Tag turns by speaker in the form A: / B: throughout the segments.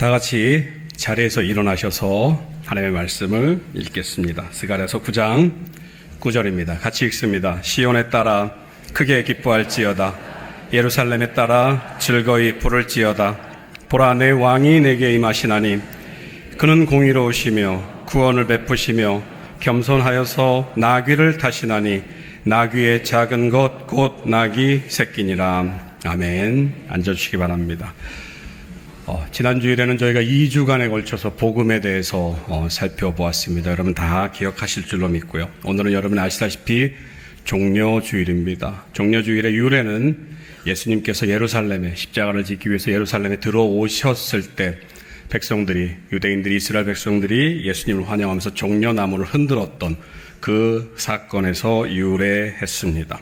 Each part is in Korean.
A: 다 같이 자리에서 일어나셔서 하나님의 말씀을 읽겠습니다. 스가랴서 9장 9절입니다. 같이 읽습니다. 시온에 따라 크게 기뻐할지어다. 예루살렘에 따라 즐거이 부를지어다. 보라, 내 왕이 내게 임하시나니 그는 공의로우시며 구원을 베푸시며 겸손하여서 나귀를 타시나니 나귀의 작은 것 곧 나귀 새끼니라. 아멘. 앉아주시기 바랍니다. 지난 주일에는 저희가 2주간에 걸쳐서 복음에 대해서 살펴보았습니다. 여러분 다 기억하실 줄로 믿고요. 오늘은 여러분 아시다시피 종려주일입니다. 종려주일의 유래는 예수님께서 예루살렘에 십자가를 지기 위해서 예루살렘에 들어오셨을 때 백성들이, 유대인들이, 이스라엘 백성들이 예수님을 환영하면서 종려나무를 흔들었던 그 사건에서 유래했습니다.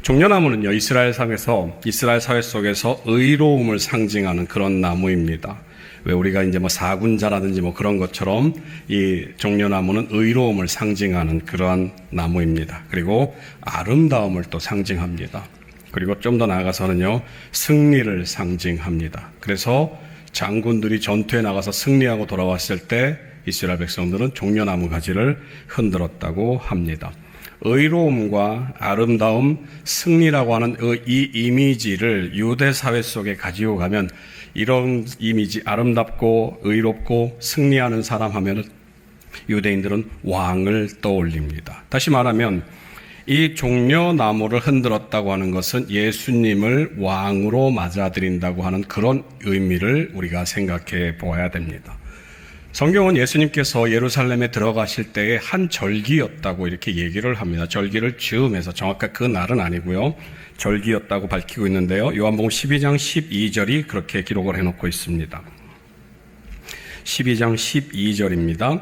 A: 종려나무는요, 이스라엘 사회 속에서 의로움을 상징하는 그런 나무입니다. 왜 우리가 이제 사군자라든지 그런 것처럼 이 종려나무는 의로움을 상징하는 그러한 나무입니다. 그리고 아름다움을 또 상징합니다. 그리고 좀 더 나아가서는요, 승리를 상징합니다. 그래서 장군들이 전투에 나가서 승리하고 돌아왔을 때 이스라엘 백성들은 종려나무 가지를 흔들었다고 합니다. 의로움과 아름다움, 승리라고 하는 이 이미지를 유대 사회 속에 가지고 가면 이런 이미지, 아름답고 의롭고 승리하는 사람 하면 유대인들은 왕을 떠올립니다. 다시 말하면 이 종려나무를 흔들었다고 하는 것은 예수님을 왕으로 맞아들인다고 하는 그런 의미를 우리가 생각해 보아야 됩니다. 성경은 예수님께서 예루살렘에 들어가실 때의 한 절기였다고 이렇게 얘기를 합니다. 절기를 즈음해서 정확하게 그 날은 아니고요, 절기였다고 밝히고 있는데요. 요한복음 12장 12절이 그렇게 기록을 해놓고 있습니다. 12장 12절입니다.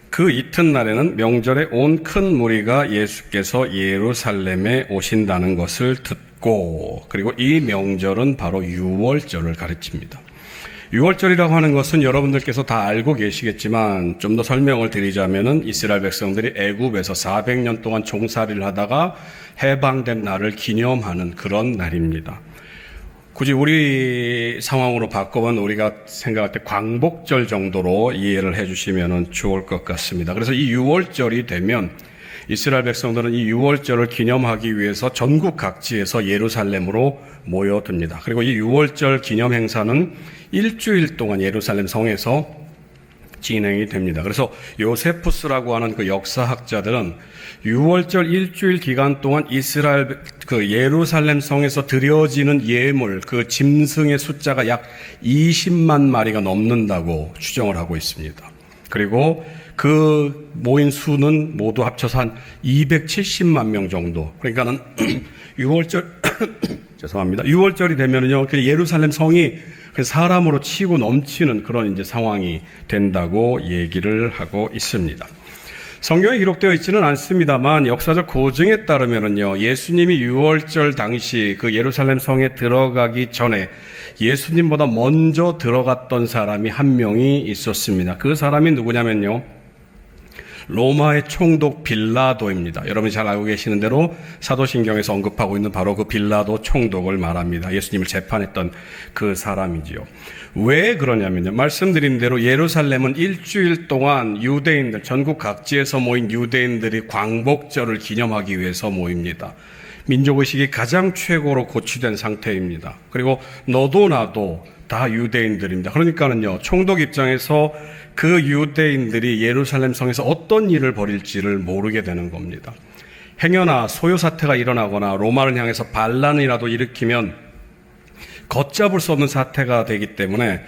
A: 그 이튿날에는 명절에 온 큰 무리가 예수께서 예루살렘에 오신다는 것을 듣고, 그리고 이 명절은 바로 유월절을 가르칩니다. 유월절이라고 하는 것은 여러분들께서 다 알고 계시겠지만 좀 더 설명을 드리자면은 이스라엘 백성들이 애굽에서 400년 동안 종살이를 하다가 해방된 날을 기념하는 그런 날입니다. 굳이 우리 상황으로 바꾸면 우리가 생각할 때 광복절 정도로 이해를 해주시면 좋을 것 같습니다. 그래서 이 유월절이 되면 이스라엘 백성들은 이 유월절을 기념하기 위해서 전국 각지에서 예루살렘으로 모여듭니다. 그리고 이 유월절 기념 행사는 일주일 동안 예루살렘 성에서 진행이 됩니다. 그래서 요세푸스라고 하는 그 역사학자들은 유월절 일주일 기간 동안 이스라엘 예루살렘 성에서 드려지는 예물, 그 짐승의 숫자가 약 20만 마리가 넘는다고 추정을 하고 있습니다. 그리고 그 모인 수는 모두 합쳐서 한 270만 명 정도. 그러니까는 6월절 죄송합니다. 6월절이 되면은요, 예루살렘 성이 사람으로 치고 넘치는 그런 이제 상황이 된다고 얘기를 하고 있습니다. 성경에 기록되어 있지는 않습니다만 역사적 고증에 따르면은요, 예수님이 6월절 당시 그 예루살렘 성에 들어가기 전에 예수님보다 먼저 들어갔던 사람이 한 명이 있었습니다. 그 사람이 누구냐면요, 로마의 총독 빌라도입니다. 여러분이 잘 알고 계시는 대로 사도신경에서 언급하고 있는 바로 그 빌라도 총독을 말합니다. 예수님을 재판했던 그 사람이지요. 왜 그러냐면요, 말씀드린 대로 예루살렘은 일주일 동안 유대인들, 전국 각지에서 모인 유대인들이 광복절을 기념하기 위해서 모입니다. 민족의식이 가장 최고로 고취된 상태입니다. 그리고 너도 나도 다 유대인들입니다. 그러니까는요, 총독 입장에서 그 유대인들이 예루살렘 성에서 어떤 일을 벌일지를 모르게 되는 겁니다. 행여나 소요 사태가 일어나거나 로마를 향해서 반란이라도 일으키면 걷잡을 수 없는 사태가 되기 때문에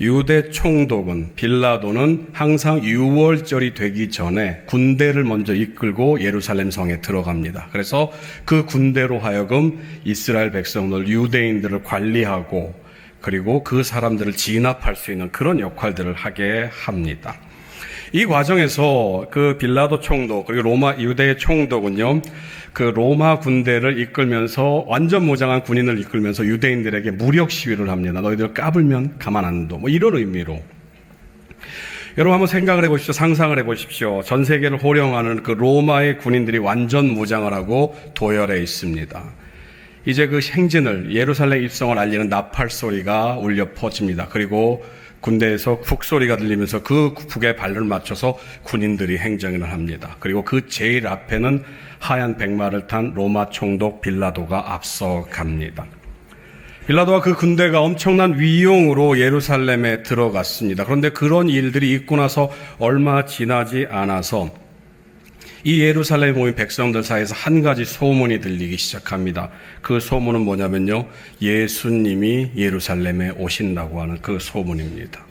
A: 유대 총독은, 빌라도는 항상 유월절이 되기 전에 군대를 먼저 이끌고 예루살렘 성에 들어갑니다. 그래서 그 군대로 하여금 이스라엘 백성들, 유대인들을 관리하고 그리고 그 사람들을 진압할 수 있는 그런 역할들을 하게 합니다. 이 과정에서 그 빌라도 총독, 그리고 유대의 총독은요, 그 로마 군대를 이끌면서, 완전 무장한 군인을 이끌면서 유대인들에게 무력 시위를 합니다. 너희들 까불면 가만 안 둬. 이런 의미로. 여러분 한번 생각을 해보십시오. 상상을 해보십시오. 전 세계를 호령하는 그 로마의 군인들이 완전 무장을 하고 도열해 있습니다. 이제 그 행진을 예루살렘 입성을 알리는 나팔 소리가 울려 퍼집니다. 그리고 군대에서 북소리가 들리면서 그 북에 발을 맞춰서 군인들이 행정을 합니다. 그리고 그 제일 앞에는 하얀 백마를 탄 로마 총독 빌라도가 앞서갑니다. 빌라도와 그 군대가 엄청난 위용으로 예루살렘에 들어갔습니다. 그런데 그런 일들이 있고 나서 얼마 지나지 않아서 이 예루살렘에 모인 백성들 사이에서 한 가지 소문이 들리기 시작합니다. 그 소문은 뭐냐면요, 예수님이 예루살렘에 오신다고 하는 그 소문입니다.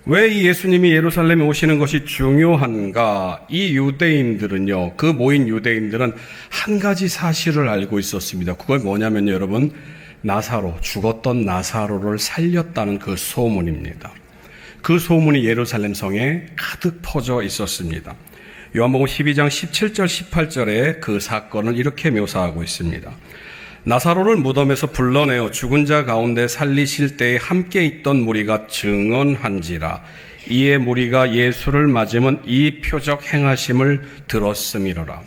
A: 왜 이 예수님이 예루살렘에 오시는 것이 중요한가? 이 유대인들은요, 그 모인 유대인들은 한 가지 사실을 알고 있었습니다. 그건 뭐냐면요, 여러분, 죽었던 나사로를 살렸다는 그 소문입니다. 그 소문이 예루살렘 성에 가득 퍼져 있었습니다. 요한복음 12장 17절 18절에 그 사건을 이렇게 묘사하고 있습니다. 나사로를 무덤에서 불러내어 죽은 자 가운데 살리실 때에 함께 있던 무리가 증언한지라. 이에 무리가 예수를 맞으면 이 표적 행하심을 들었음이로라.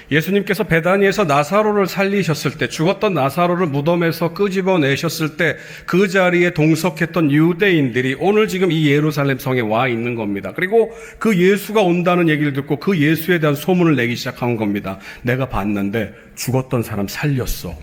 A: 예수님께서 베다니에서 나사로를 살리셨을 때, 죽었던 나사로를 무덤에서 끄집어내셨을 때 그 자리에 동석했던 유대인들이 오늘 지금 이 예루살렘 성에 와 있는 겁니다. 그리고 그 예수가 온다는 얘기를 듣고 그 예수에 대한 소문을 내기 시작한 겁니다. 내가 봤는데 죽었던 사람 살렸어.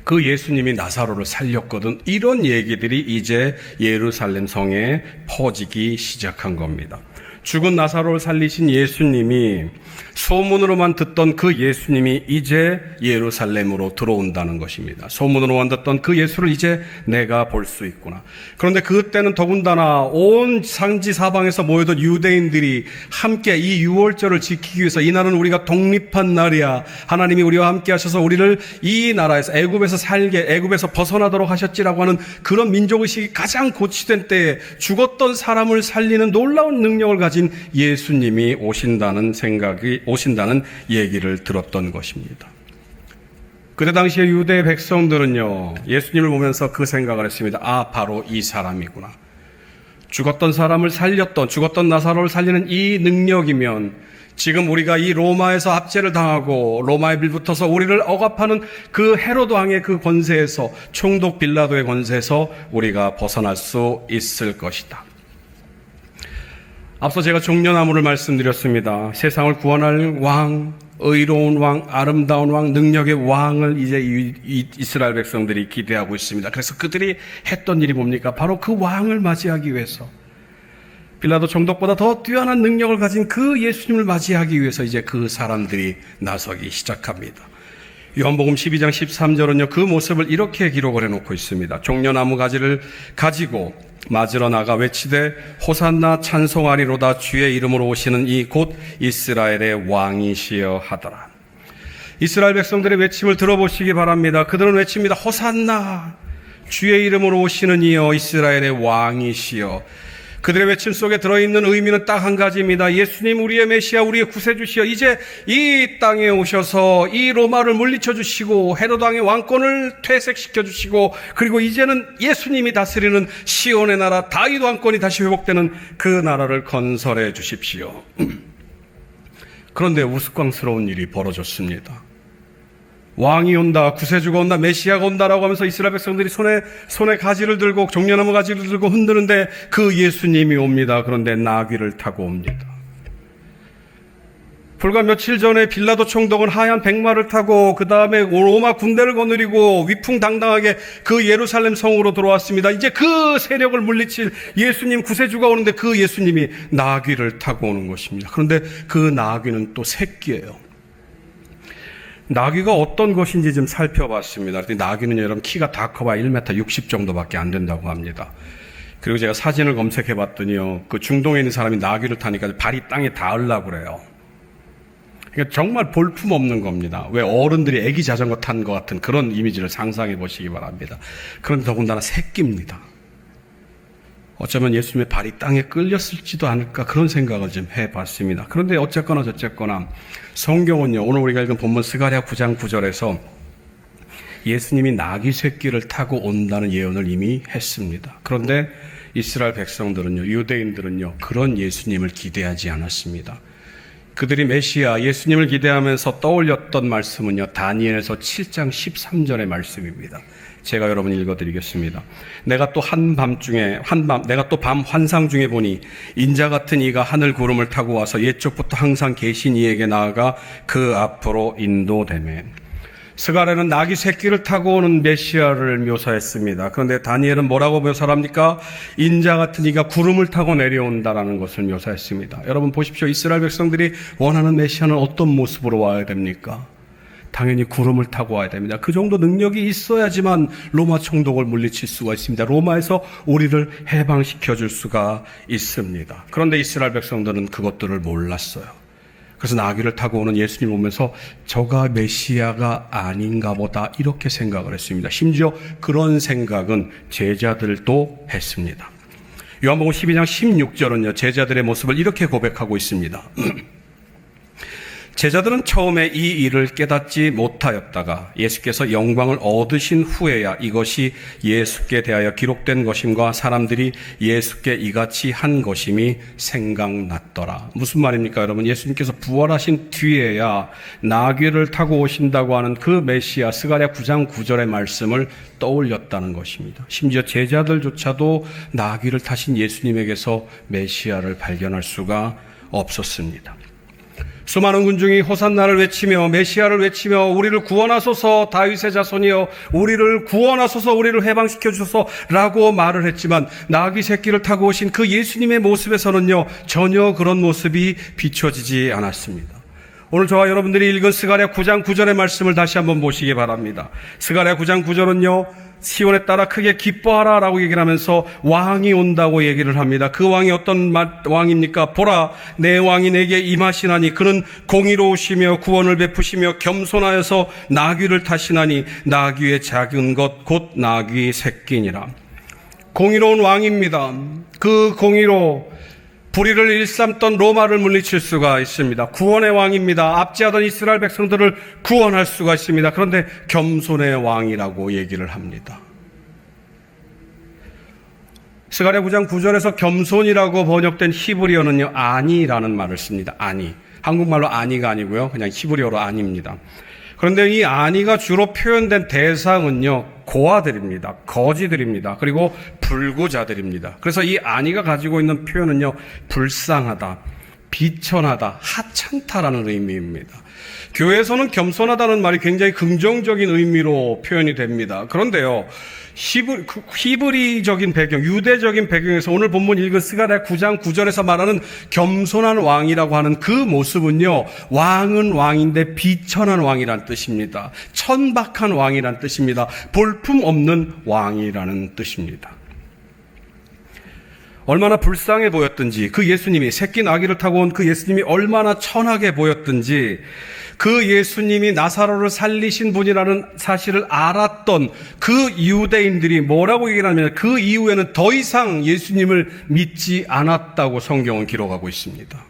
A: 그 예수님이 나사로를 살렸거든. 이런 얘기들이 이제 예루살렘 성에 퍼지기 시작한 겁니다. 죽은 나사로를 살리신 예수님이, 소문으로만 듣던 그 예수님이 이제 예루살렘으로 들어온다는 것입니다. 소문으로만 듣던 그 예수를 이제 내가 볼 수 있구나. 그런데 그때는 더군다나 온 상지 사방에서 모여든 유대인들이 함께 이 유월절을 지키기 위해서, 이날은 우리가 독립한 날이야, 하나님이 우리와 함께 하셔서 우리를 이 나라에서 애굽에서 벗어나도록 하셨지라고 하는 그런 민족의식이 가장 고취된 때에 죽었던 사람을 살리는 놀라운 능력을 가진 예수님이 오신다는 얘기를 들었던 것입니다. 그때 당시에 유대 백성들은요, 예수님을 보면서 그 생각을 했습니다. 아, 바로 이 사람이구나. 죽었던 나사로를 살리는 이 능력이면 지금 우리가 이 로마에서 압제를 당하고 로마에 빌붙어서 우리를 억압하는 그 헤로드 왕의 그 권세에서, 총독 빌라도의 권세에서 우리가 벗어날 수 있을 것이다. 앞서 제가 종려나무를 말씀드렸습니다. 세상을 구원할 왕, 의로운 왕, 아름다운 왕, 능력의 왕을 이제 이스라엘 백성들이 기대하고 있습니다. 그래서 그들이 했던 일이 뭡니까? 바로 그 왕을 맞이하기 위해서, 빌라도 총독보다 더 뛰어난 능력을 가진 그 예수님을 맞이하기 위해서 이제 그 사람들이 나서기 시작합니다. 요한복음 12장 13절은요, 그 모습을 이렇게 기록을 해놓고 있습니다. 종려나무 가지를 가지고 맞으러 나가 외치되 호산나 찬송하리로다, 주의 이름으로 오시는 이 곧 이스라엘의 왕이시여 하더라. 이스라엘 백성들의 외침을 들어보시기 바랍니다. 그들은 외칩니다. 호산나, 주의 이름으로 오시는 이여, 이스라엘의 왕이시여. 그들의 외침 속에 들어있는 의미는 딱 한 가지입니다. 예수님, 우리의 메시아, 우리의 구세주시여, 이제 이 땅에 오셔서 이 로마를 물리쳐 주시고 헤로드 왕의 왕권을 퇴색시켜 주시고, 그리고 이제는 예수님이 다스리는 시온의 나라, 다윗 왕권이 다시 회복되는 그 나라를 건설해 주십시오. 그런데 우스꽝스러운 일이 벌어졌습니다. 왕이 온다, 구세주가 온다, 메시아가 온다라고 하면서 이스라엘 백성들이 손에 가지를 들고, 종려나무 가지를 들고 흔드는데 그 예수님이 옵니다. 그런데 나귀를 타고 옵니다. 불과 며칠 전에 빌라도 총독은 하얀 백마를 타고 그 다음에 로마 군대를 거느리고 위풍당당하게 그 예루살렘 성으로 들어왔습니다. 이제 그 세력을 물리칠 예수님, 구세주가 오는데 그 예수님이 나귀를 타고 오는 것입니다. 그런데 그 나귀는 또 새끼예요. 나귀가 어떤 것인지 좀 살펴봤습니다. 나귀는 여러분 키가 다 커봐야 1m 60 정도밖에 안 된다고 합니다. 그리고 제가 사진을 검색해 봤더니요, 그 중동에 있는 사람이 나귀를 타니까 발이 땅에 닿으려고 그래요. 그러니까 정말 볼품없는 겁니다. 왜 어른들이 애기 자전거 탄 것 같은 그런 이미지를 상상해 보시기 바랍니다. 그런데 더군다나 새끼입니다. 어쩌면 예수님의 발이 땅에 끌렸을지도 않을까, 그런 생각을 좀 해봤습니다. 그런데 어쨌거나 저쨌거나 성경은요, 오늘 우리가 읽은 본문 스가랴 9장 9절에서 예수님이 나귀 새끼를 타고 온다는 예언을 이미 했습니다. 그런데 이스라엘 백성들은요, 유대인들은요, 그런 예수님을 기대하지 않았습니다. 그들이 메시아 예수님을 기대하면서 떠올렸던 말씀은요, 다니엘서 7장 13절의 말씀입니다. 제가 여러분 읽어드리겠습니다. 내가 또 내가 또 밤 환상 중에 보니 인자 같은 이가 하늘 구름을 타고 와서 옛적부터 항상 계신 이에게 나아가 그 앞으로 인도되매. 스가랴는 나귀 새끼를 타고 오는 메시아를 묘사했습니다. 그런데 다니엘은 뭐라고 묘사합니까? 인자 같은 이가 구름을 타고 내려온다라는 것을 묘사했습니다. 여러분 보십시오. 이스라엘 백성들이 원하는 메시아는 어떤 모습으로 와야 됩니까? 당연히 구름을 타고 와야 됩니다. 그 정도 능력이 있어야지만 로마 총독을 물리칠 수가 있습니다. 로마에서 우리를 해방시켜 줄 수가 있습니다. 그런데 이스라엘 백성들은 그것들을 몰랐어요. 그래서 나귀를 타고 오는 예수님 보면서 저가 메시아가 아닌가 보다 이렇게 생각을 했습니다. 심지어 그런 생각은 제자들도 했습니다. 요한복음 12장 16절은요, 제자들의 모습을 이렇게 고백하고 있습니다. 제자들은 처음에 이 일을 깨닫지 못하였다가 예수께서 영광을 얻으신 후에야 이것이 예수께 대하여 기록된 것임과 사람들이 예수께 이같이 한 것임이 생각났더라. 무슨 말입니까, 여러분? 예수님께서 부활하신 뒤에야 나귀를 타고 오신다고 하는 그 메시아 스가랴 9장 9절의 말씀을 떠올렸다는 것입니다. 심지어 제자들조차도 나귀를 타신 예수님에게서 메시아를 발견할 수가 없었습니다. 수많은 군중이 호산나를 외치며 메시아를 외치며 우리를 구원하소서 다윗의 자손이여 우리를 구원하소서 우리를 해방시켜 주소서 라고 말을 했지만 나귀 새끼를 타고 오신 그 예수님의 모습에서는요, 전혀 그런 모습이 비춰지지 않았습니다. 오늘 저와 여러분들이 읽은 스가랴 9장 9절의 말씀을 다시 한번 보시기 바랍니다. 스가랴 9장 9절은요, 시온에 따라 크게 기뻐하라 라고 얘기를 하면서 왕이 온다고 얘기를 합니다. 그 왕이 어떤 왕입니까? 보라, 내 왕이 내게 임하시나니 그는 공의로우시며 구원을 베푸시며 겸손하여서 나귀를 타시나니 나귀의 작은 것 곧 나귀 새끼니라. 공의로운 왕입니다. 그 공의로 불의를 일삼던 로마를 물리칠 수가 있습니다. 구원의 왕입니다. 압제하던 이스라엘 백성들을 구원할 수가 있습니다. 그런데 겸손의 왕이라고 얘기를 합니다. 스가랴 9장 9절에서 겸손이라고 번역된 히브리어는요, 아니라는 말을 씁니다. 아니. 한국말로 아니가 아니고요, 그냥 히브리어로 아니입니다. 그런데 이 아니가 주로 표현된 대상은요, 고아들입니다. 거지들입니다. 그리고 불구자들입니다. 그래서 이 아니가 가지고 있는 표현은요, 불쌍하다, 비천하다, 하찮다라는 의미입니다. 교회에서는 겸손하다는 말이 굉장히 긍정적인 의미로 표현이 됩니다. 그런데요, 히브리적인 배경, 유대적인 배경에서 오늘 본문 읽은 스가랴 9장 9절에서 말하는 겸손한 왕이라고 하는 그 모습은요, 왕은 왕인데 비천한 왕이란 뜻입니다. 천박한 왕이란 뜻입니다. 볼품 없는 왕이라는 뜻입니다. 얼마나 불쌍해 보였든지, 그 예수님이, 새끼 나귀를 타고 온 그 예수님이 얼마나 천하게 보였든지, 그 예수님이 나사로를 살리신 분이라는 사실을 알았던 그 유대인들이 뭐라고 얘기를 하냐면, 그 이후에는 더 이상 예수님을 믿지 않았다고 성경은 기록하고 있습니다.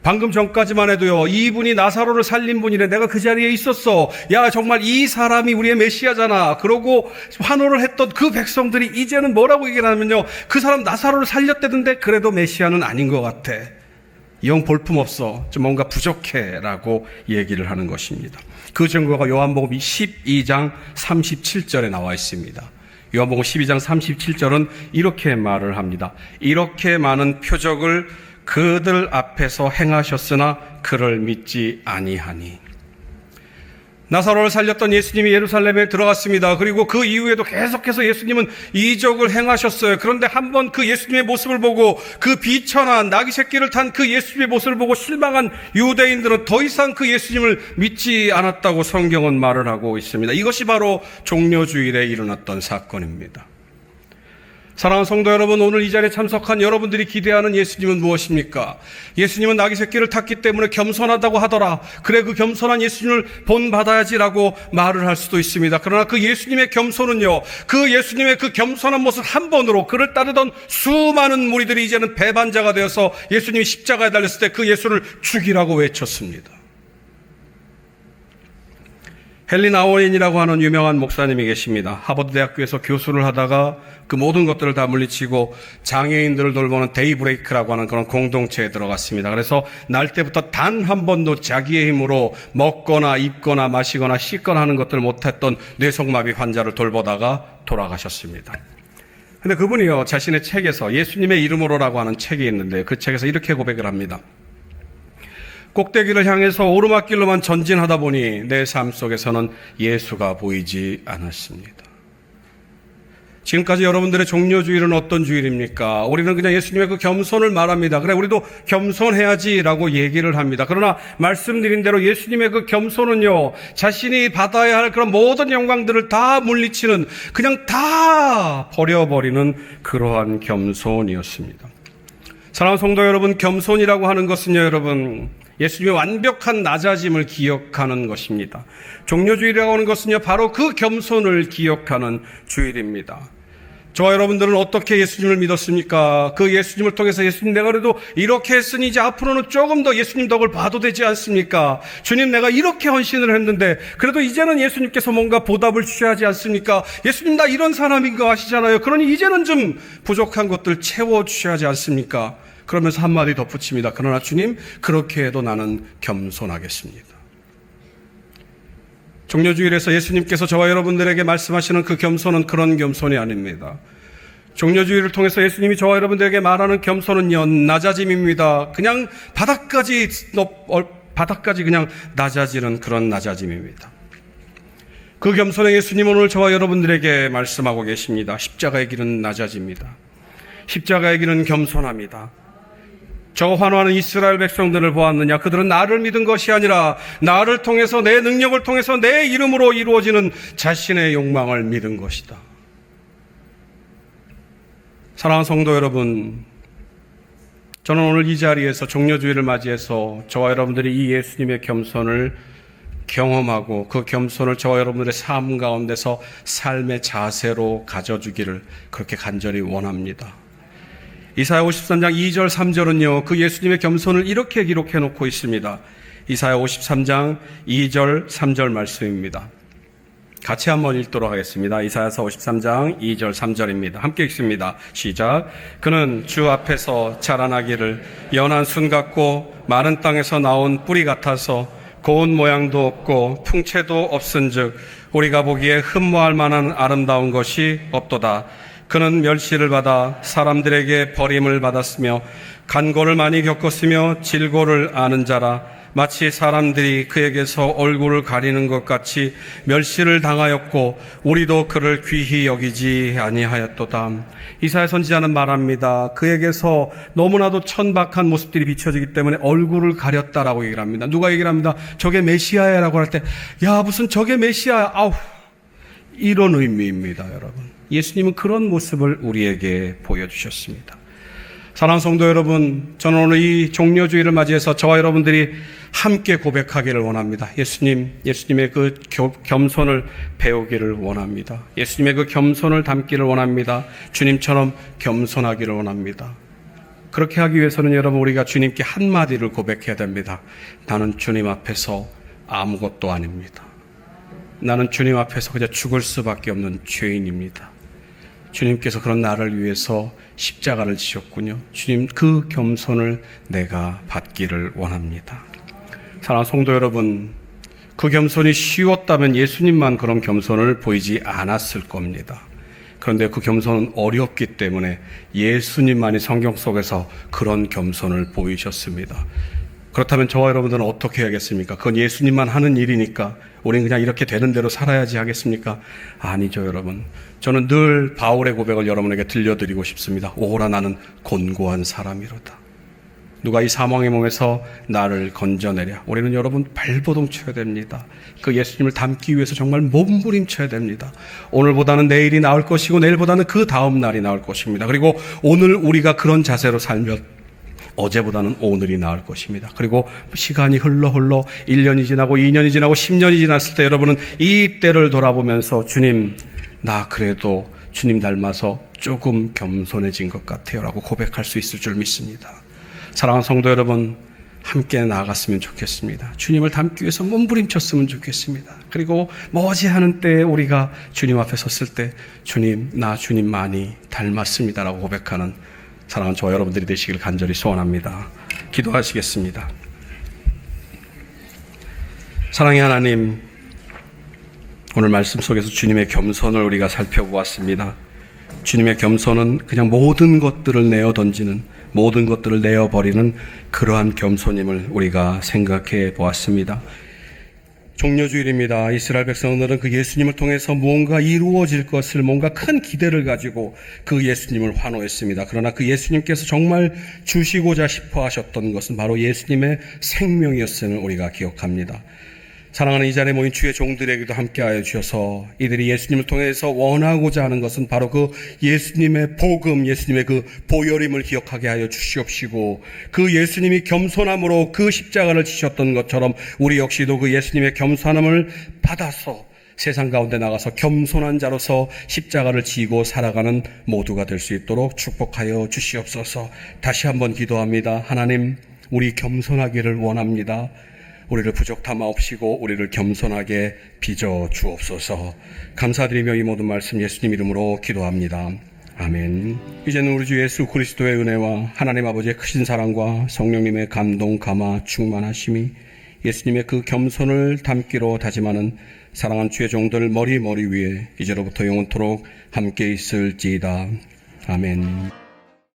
A: 방금 전까지만 해도요, 이분이 나사로를 살린 분이래, 내가 그 자리에 있었어, 야 정말 이 사람이 우리의 메시아잖아, 그러고 환호를 했던 그 백성들이 이제는 뭐라고 얘기를 하냐면요, 그 사람 나사로를 살렸대던데 그래도 메시아는 아닌 것 같아, 영 볼품없어, 좀 뭔가 부족해 라고 얘기를 하는 것입니다. 그 증거가 요한복음 12장 37절에 나와 있습니다. 요한복음 12장 37절은 이렇게 말을 합니다. 이렇게 많은 표적을 그들 앞에서 행하셨으나 그를 믿지 아니하니. 나사로를 살렸던 예수님이 예루살렘에 들어갔습니다. 그리고 그 이후에도 계속해서 예수님은 이적을 행하셨어요. 그런데 한번 그 예수님의 모습을 보고, 그 비천한 나귀 새끼를 탄 그 예수님의 모습을 보고 실망한 유대인들은 더 이상 그 예수님을 믿지 않았다고 성경은 말을 하고 있습니다. 이것이 바로 종려주일에 일어났던 사건입니다. 사랑하는 성도 여러분, 오늘 이 자리에 참석한 여러분들이 기대하는 예수님은 무엇입니까? 예수님은 나귀 새끼를 탔기 때문에 겸손하다고 하더라, 그래 그 겸손한 예수님을 본받아야지라고 말을 할 수도 있습니다. 그러나 그 예수님의 겸손은요, 그 예수님의 그 겸손한 모습 한 번으로 그를 따르던 수많은 무리들이 이제는 배반자가 되어서 예수님이 십자가에 달렸을 때 그 예수를 죽이라고 외쳤습니다. 헨리 나우엔이라고 하는 유명한 목사님이 계십니다. 하버드 대학교에서 교수를 하다가 그 모든 것들을 다 물리치고 장애인들을 돌보는 데이브레이크라고 하는 그런 공동체에 들어갔습니다. 그래서 날 때부터 단 한 번도 자기의 힘으로 먹거나 입거나 마시거나 씻거나 하는 것들을 못했던 뇌성마비 환자를 돌보다가 돌아가셨습니다. 근데 그분이요, 자신의 책에서 예수님의 이름으로라고 하는 책이 있는데 그 책에서 이렇게 고백을 합니다. 꼭대기를 향해서 오르막길로만 전진하다 보니 내 삶 속에서는 예수가 보이지 않았습니다. 지금까지 여러분들의 종료주일은 어떤 주일입니까? 우리는 그냥 예수님의 그 겸손을 말합니다. 그래, 우리도 겸손해야지라고 얘기를 합니다. 그러나 말씀드린 대로 예수님의 그 겸손은요, 자신이 받아야 할 그런 모든 영광들을 다 물리치는, 그냥 다 버려버리는 그러한 겸손이었습니다. 사랑하는 성도 여러분, 겸손이라고 하는 것은요, 여러분, 예수님의 완벽한 낮아짐을 기억하는 것입니다. 종료주일이라고 하는 것은요, 바로 그 겸손을 기억하는 주일입니다. 저와 여러분들은 어떻게 예수님을 믿었습니까? 그 예수님을 통해서 예수님, 내가 그래도 이렇게 했으니 이제 앞으로는 조금 더 예수님 덕을 봐도 되지 않습니까? 주님, 내가 이렇게 헌신을 했는데 그래도 이제는 예수님께서 뭔가 보답을 주셔야 하지 않습니까? 예수님, 나 이런 사람인 거 아시잖아요. 그러니 이제는 좀 부족한 것들 채워주셔야 하지 않습니까? 그러면서 한마디 덧붙입니다. 그러나 주님, 그렇게 해도 나는 겸손하겠습니다. 종료주일에서 예수님께서 저와 여러분들에게 말씀하시는 그 겸손은 그런 겸손이 아닙니다. 종료주일을 통해서 예수님이 저와 여러분들에게 말하는 겸손은요, 낮아짐입니다. 그냥 바닥까지 그냥 낮아지는 그런 낮아짐입니다. 그 겸손의 예수님은 오늘 저와 여러분들에게 말씀하고 계십니다. 십자가의 길은 낮아집니다. 십자가의 길은 겸손합니다. 저 환호하는 이스라엘 백성들을 보았느냐? 그들은 나를 믿은 것이 아니라 나를 통해서, 내 능력을 통해서, 내 이름으로 이루어지는 자신의 욕망을 믿은 것이다. 사랑하는 성도 여러분, 저는 오늘 이 자리에서 종료주일을 맞이해서 저와 여러분들이 이 예수님의 겸손을 경험하고 그 겸손을 저와 여러분들의 삶 가운데서 삶의 자세로 가져주기를 그렇게 간절히 원합니다. 이사야 53장 2절 3절은요, 그 예수님의 겸손을 이렇게 기록해 놓고 있습니다. 이사야 53장 2절 3절 말씀입니다. 같이 한번 읽도록 하겠습니다. 이사야서 53장 2절 3절입니다. 함께 읽습니다. 시작. 그는 주 앞에서 자라나기를 연한 순 같고 마른 땅에서 나온 뿌리 같아서 고운 모양도 없고 풍채도 없은즉 우리가 보기에 흠모할 만한 아름다운 것이 없도다. 그는 멸시를 받아 사람들에게 버림을 받았으며 간고를 많이 겪었으며 질고를 아는 자라. 마치 사람들이 그에게서 얼굴을 가리는 것 같이 멸시를 당하였고 우리도 그를 귀히 여기지 아니하였도다. 이사야 선지자는 말합니다. 그에게서 너무나도 천박한 모습들이 비춰지기 때문에 얼굴을 가렸다라고 얘기를 합니다. 누가 얘기를 합니다. 저게 메시아야라고 할 때, 야, 무슨 저게 메시아야, 아우, 이런 의미입니다. 여러분, 예수님은 그런 모습을 우리에게 보여주셨습니다. 사랑하는 성도 여러분, 저는 오늘 이 종료주일을 맞이해서 저와 여러분들이 함께 고백하기를 원합니다. 예수님의 그 겸손을 배우기를 원합니다. 예수님의 그 겸손을 담기를 원합니다. 주님처럼 겸손하기를 원합니다. 그렇게 하기 위해서는 여러분, 우리가 주님께 한마디를 고백해야 됩니다. 나는 주님 앞에서 아무것도 아닙니다. 나는 주님 앞에서 그저 죽을 수밖에 없는 죄인입니다. 주님께서 그런 나를 위해서 십자가를 지셨군요. 주님, 그 겸손을 내가 받기를 원합니다. 사랑하는 성도 여러분, 그 겸손이 쉬웠다면 예수님만 그런 겸손을 보이지 않았을 겁니다. 그런데 그 겸손은 어렵기 때문에 예수님만이 성경 속에서 그런 겸손을 보이셨습니다. 그렇다면 저와 여러분들은 어떻게 해야겠습니까? 그건 예수님만 하는 일이니까 우리는 그냥 이렇게 되는 대로 살아야지 하겠습니까? 아니죠, 여러분. 저는 늘 바울의 고백을 여러분에게 들려드리고 싶습니다. 오라, 나는 곤고한 사람이로다. 누가 이 사망의 몸에서 나를 건져내랴. 우리는 여러분 발버둥 쳐야 됩니다. 그 예수님을 닮기 위해서 정말 몸부림쳐야 됩니다. 오늘보다는 내일이 나을 것이고 내일보다는 그 다음 날이 나을 것입니다. 그리고 오늘 우리가 그런 자세로 살면 어제보다는 오늘이 나을 것입니다. 그리고 시간이 흘러 1년이 지나고 2년이 지나고 10년이 지났을 때 여러분은 이 때를 돌아보면서 주님, 나 그래도 주님 닮아서 조금 겸손해진 것 같아요 라고 고백할 수 있을 줄 믿습니다. 사랑하는 성도 여러분, 함께 나아갔으면 좋겠습니다. 주님을 닮기 위해서 몸부림쳤으면 좋겠습니다. 그리고 머지않은 때에 우리가 주님 앞에 섰을 때 주님, 나 주님 많이 닮았습니다라고 고백하는 사랑하는 저와 여러분들이 되시길 간절히 소원합니다. 기도하시겠습니다. 사랑의 하나님, 오늘 말씀 속에서 주님의 겸손을 우리가 살펴보았습니다. 주님의 겸손은 그냥 모든 것들을 내어 던지는, 모든 것들을 내어버리는 그러한 겸손임을 우리가 생각해 보았습니다. 종려주일입니다. 이스라엘 백성들은 그 예수님을 통해서 무언가 이루어질 것을, 뭔가 큰 기대를 가지고 그 예수님을 환호했습니다. 그러나 그 예수님께서 정말 주시고자 싶어 하셨던 것은 바로 예수님의 생명이었음을 우리가 기억합니다. 사랑하는 이 자리에 모인 주의 종들에게도 함께하여 주셔서 이들이 예수님을 통해서 원하고자 하는 것은 바로 그 예수님의 복음, 예수님의 그 보혈임을 기억하게 하여 주시옵시고, 그 예수님이 겸손함으로 그 십자가를 지셨던 것처럼 우리 역시도 그 예수님의 겸손함을 받아서 세상 가운데 나가서 겸손한 자로서 십자가를 지고 살아가는 모두가 될 수 있도록 축복하여 주시옵소서. 다시 한번 기도합니다. 하나님, 우리 겸손하기를 원합니다. 우리를 부족 삼아옵시고 우리를 겸손하게 빚어 주옵소서. 감사드리며 이 모든 말씀 예수님 이름으로 기도합니다. 아멘. 이제는 우리 주 예수 그리스도의 은혜와 하나님 아버지의 크신 사랑과 성령님의 감동, 감화, 충만하심이, 예수님의 그 겸손을 담기로 다짐하는 사랑한 주의 종들 머리 위에 이제로부터 영원토록 함께 있을지이다. 아멘.